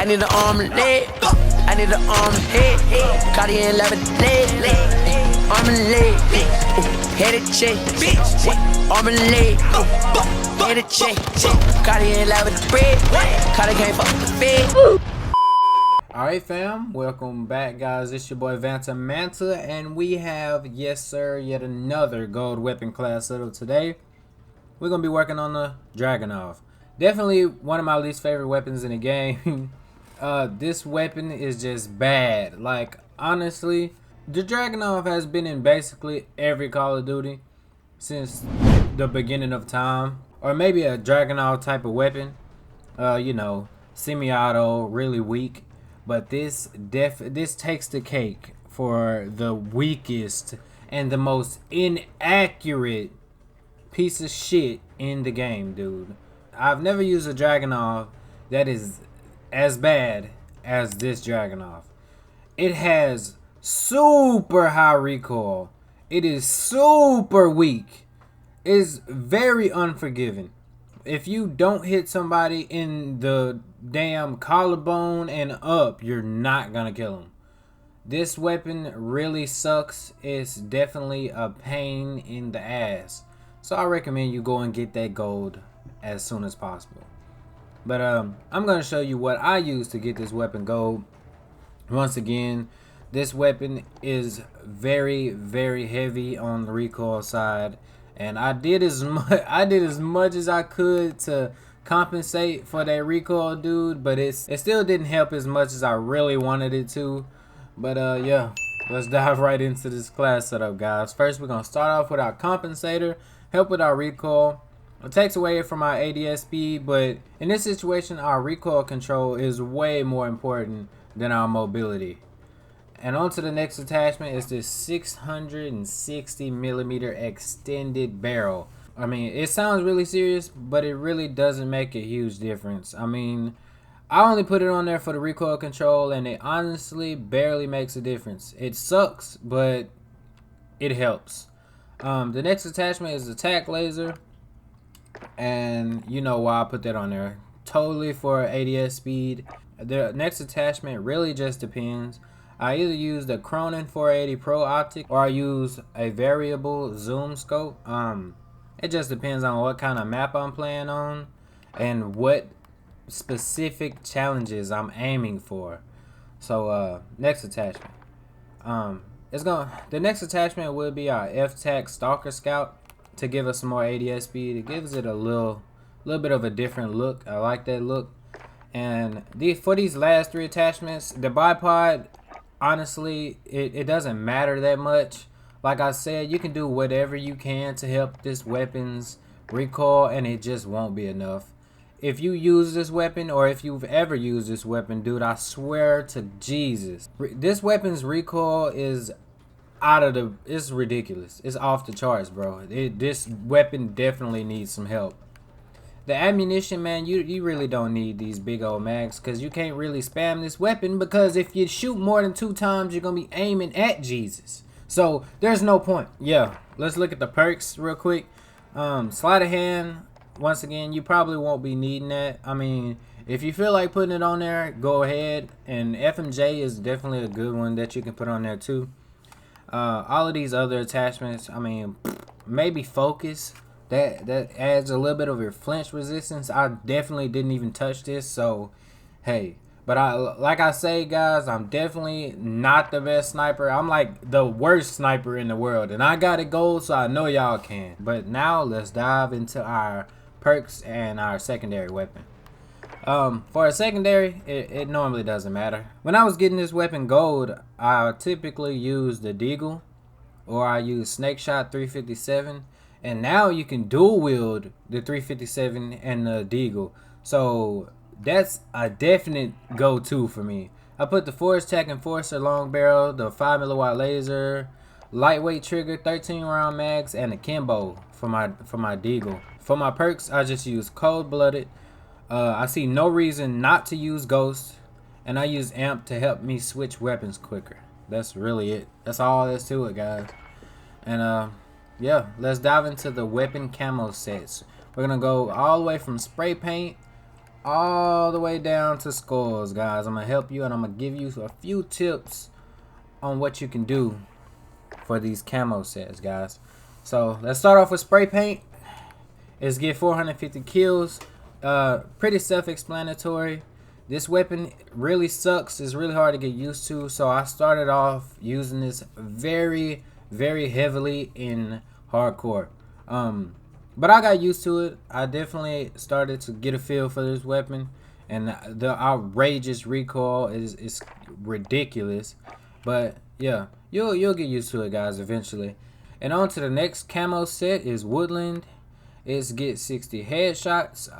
need an arm and leg. I need an arm and head. Cartier and leg. Arm and leg. Headed check. Arm and leg. Headed check. Cartier and bread. Cartier can't fuck the bed. Alright fam, welcome back guys. It's your boy YT-VantaManta, and we have, yes sir, yet another gold weapon class setup today. We're going to be working on the Dragunov. Definitely one of my least favorite weapons in the game. This weapon is just bad. Like, honestly, the Dragunov has been in basically every Call of Duty since the beginning of time. Or maybe a Dragunov type of weapon. You know, semi-auto, really weak. But this takes the cake for the weakest and the most inaccurate piece of shit in the game, dude. I've never used a Dragunov that is as bad as this Dragunov. It has super high recoil. It is super weak. It is very unforgiving. If you don't hit somebody in the damn collarbone and up, you're not gonna kill them. This weapon really sucks. It's definitely a pain in the ass. So I recommend you go and get that gold as soon as possible. But I'm gonna show you what I use to get this weapon gold. Once again, this weapon is very, very heavy on the recoil side. And I did as much as I could to compensate for that recoil, dude. But it still didn't help as much as I really wanted it to. But yeah, let's dive right into this class setup, guys. First, we're gonna start off with our compensator, help with our recoil. It takes away from our ADS speed, but in this situation, our recoil control is way more important than our mobility. And on to the next attachment is this 660mm extended barrel. I mean, it sounds really serious, but it really doesn't make a huge difference. I mean, I only put it on there for the recoil control, and it honestly barely makes a difference. It sucks, but it helps. The next attachment is the tac laser, and you know why I put that on there. Totally for ADS speed. The next attachment really just depends. I either use the Cronin 480 Pro Optic or I use a variable zoom scope. It just depends on what kind of map I'm playing on and what specific challenges I'm aiming for. So next attachment. The next attachment will be our F-Tac Stalker Scout to give us some more ADS speed. It gives it a little bit of a different look. I like that look. And for these last three attachments, the bipod, honestly, it doesn't matter that much. Like I said, you can do whatever you can to help this weapon's recoil, and it just won't be enough. If you use this weapon, or if you've ever used this weapon, dude, I swear to Jesus, this weapon's recoil is it's ridiculous. It's off the charts, bro. This weapon definitely needs some help. The ammunition, man, you really don't need these big old mags, because you can't really spam this weapon, because if you shoot more than 2 times, you're going to be aiming at Jesus. So, there's no point. Yeah, let's look at the perks real quick. Sleight of hand, once again, you probably won't be needing that. I mean, if you feel like putting it on there, go ahead. And FMJ is definitely a good one that you can put on there too. All of these other attachments, I mean, maybe focus. That adds a little bit of your flinch resistance. I definitely didn't even touch this, so hey. But like I say, guys, I'm definitely not the best sniper. I'm like the worst sniper in the world, and I got it gold, so I know y'all can. But now let's dive into our perks and our secondary weapon. For a secondary, it normally doesn't matter. When I was getting this weapon gold, I typically use the Deagle, or I use Snake Shot 357. And now you can dual wield the 357 and the Deagle. So that's a definite go-to for me. I put the Force Tech Enforcer long barrel, the 5mm laser, lightweight trigger, 13 round mags, and a Kimbo for my Deagle. For my perks, I just use Cold Blooded. I see no reason not to use Ghost, and I use Amp to help me switch weapons quicker. That's really it. That's all there is to it, guys. And yeah, let's dive into the weapon camo sets. We're gonna go all the way from spray paint all the way down to scores, guys. I'm gonna help you and I'm gonna give you a few tips on what you can do for these camo sets, guys. So let's start off with spray paint. Is get 450 kills. Pretty self-explanatory. This weapon really sucks. It's really hard to get used to. So I started off using this very, very heavily in hardcore. But I got used to it. I definitely started to get a feel for this weapon, and the outrageous recoil is ridiculous. But yeah, you'll get used to it, guys, eventually. And on to the next camo set is Woodland. It's get 60 headshots.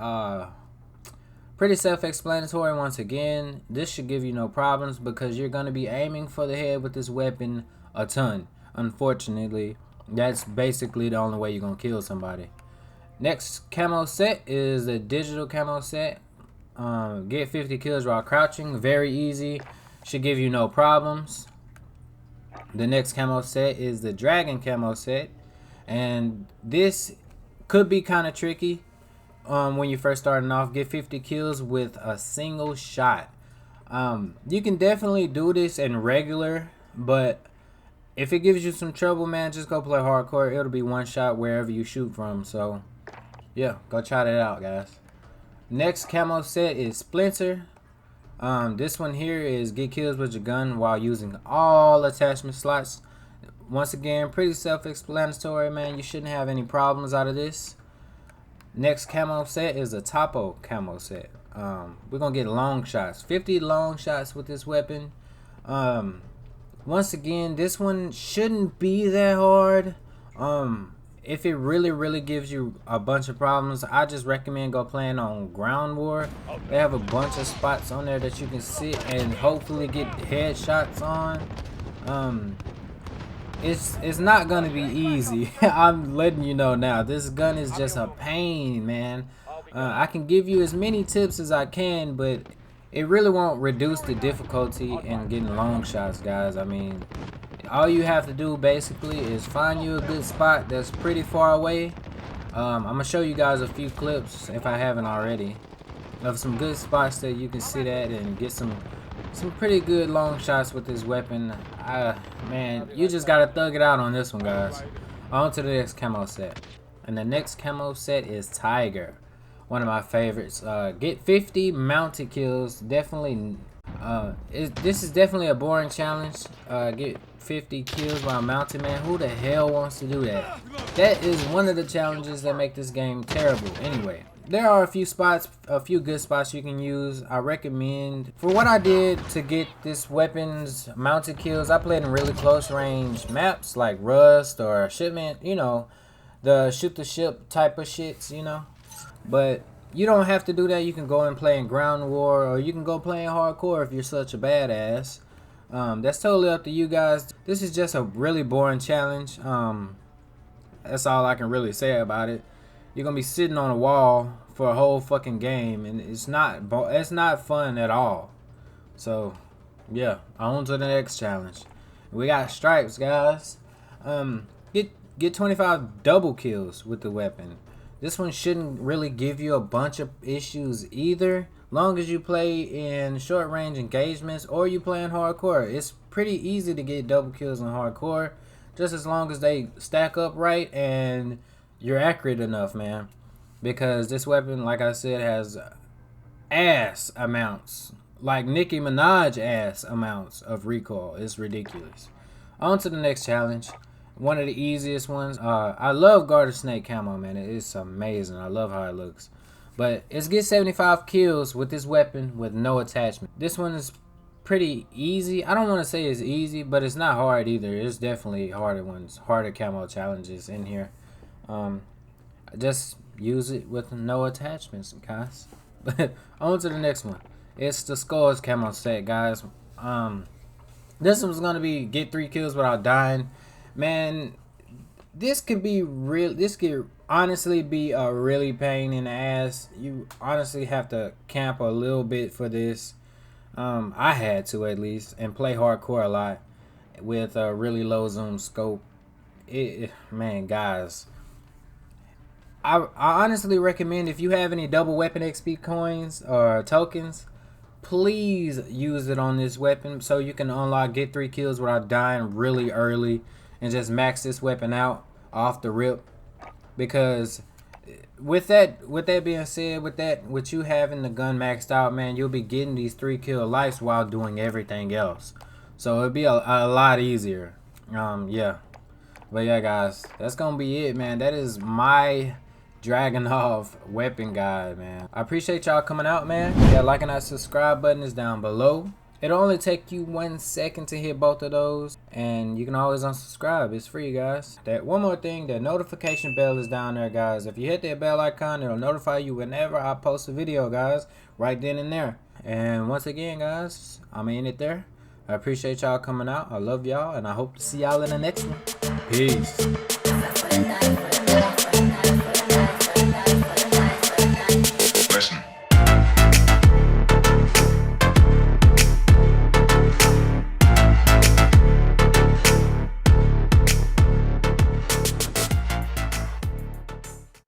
Pretty self-explanatory once again. This should give you no problems because you're going to be aiming for the head with this weapon a ton. Unfortunately, that's basically the only way you're going to kill somebody. Next camo set is the digital camo set. Get 50 kills while crouching. Very easy. Should give you no problems. The next camo set is the Dragon camo set. And this could be kind of tricky. When you're first starting off, get 50 kills with a single shot. You can definitely do this in regular, but if it gives you some trouble, man, just go play hardcore. It'll be one shot wherever you shoot from. So yeah, go try that out, guys. Next camo set is Splinter. This one here is get kills with your gun while using all attachment slots. Once again, pretty self-explanatory, man. You shouldn't have any problems out of this. Next camo set is a Topo camo set. We're gonna get long shots, 50 long shots with this weapon. Once again, this one shouldn't be that hard. If it really gives you a bunch of problems, I just recommend go playing on Ground War. They have a bunch of spots on there that you can sit and hopefully get headshots on. It's not gonna be easy. I'm letting you know now. This gun is just a pain, man. I can give you as many tips as I can, but it really won't reduce the difficulty in getting long shots, guys. I mean, all you have to do basically is find you a good spot that's pretty far away. I'm gonna show you guys a few clips, if I haven't already, of some good spots that you can sit at and get some pretty good long shots with this weapon. Man, you just gotta thug it out on this one, guys. On to the next camo set. And the next camo set is Tiger. One of my favorites. Get 50 mounted kills. Definitely, this is definitely a boring challenge. Get 50 kills while mounted, man. Who the hell wants to do that? That is one of the challenges that make this game terrible. Anyway, there are a few good spots you can use. I recommend, for what I did to get this weapon's mounted kills, I played in really close range maps like Rust or Shipment, you know, the shoot the ship type of shits, you know. But you don't have to do that. You can go and play in Ground War, or you can go play in hardcore if you're such a badass. That's totally up to you guys. This is just a really boring challenge. That's all I can really say about it. You're gonna be sitting on a wall for a whole fucking game, and it's not fun at all. So yeah, on to the next challenge. We got Stripes, guys. Get 25 double kills with the weapon. This one shouldn't really give you a bunch of issues either, long as you play in short range engagements or you play in hardcore. It's pretty easy to get double kills in hardcore, just as long as they stack up right and you're accurate enough, man. Because this weapon, like I said, has ass amounts, like Nicki Minaj ass amounts of recoil. It's ridiculous. On to the next challenge. One of the easiest ones. I love Garter Snake camo, man. It's amazing. I love how it looks. But it's get 75 kills with this weapon with no attachment. This one is pretty easy. I don't want to say it's easy, but it's not hard either. It's definitely harder ones, harder camo challenges in here. Just use it with no attachments, guys. But on to the next one. It's the Skulls camo set, guys. This one's gonna be get 3 kills without dying. Man, this could honestly be a really pain in the ass. You honestly have to camp a little bit for this. I had to, at least, and play hardcore a lot with a really low zoom scope. Man, guys, I honestly recommend, if you have any double weapon XP coins or tokens, please use it on this weapon so you can unlock get 3 kills without dying really early and just max this weapon out off the rip. Because with that being said, with you having the gun maxed out, man, you'll be getting these 3 kill lights while doing everything else. So it'll be a lot easier. Yeah. But yeah, guys, that's gonna be it, man. That is my Dragunov weapon guide, man. I appreciate y'all coming out, man. Yeah, like and that subscribe button is down below. It'll only take you 1 second to hit both of those, and you can always unsubscribe. It's free, guys. That one more thing, that notification bell is down there, guys. If you hit that bell icon, it'll notify you whenever I post a video, guys, right then and there. And once again, guys, I'm in it there. I appreciate y'all coming out. I love y'all, and I hope to see y'all in the next one. Peace.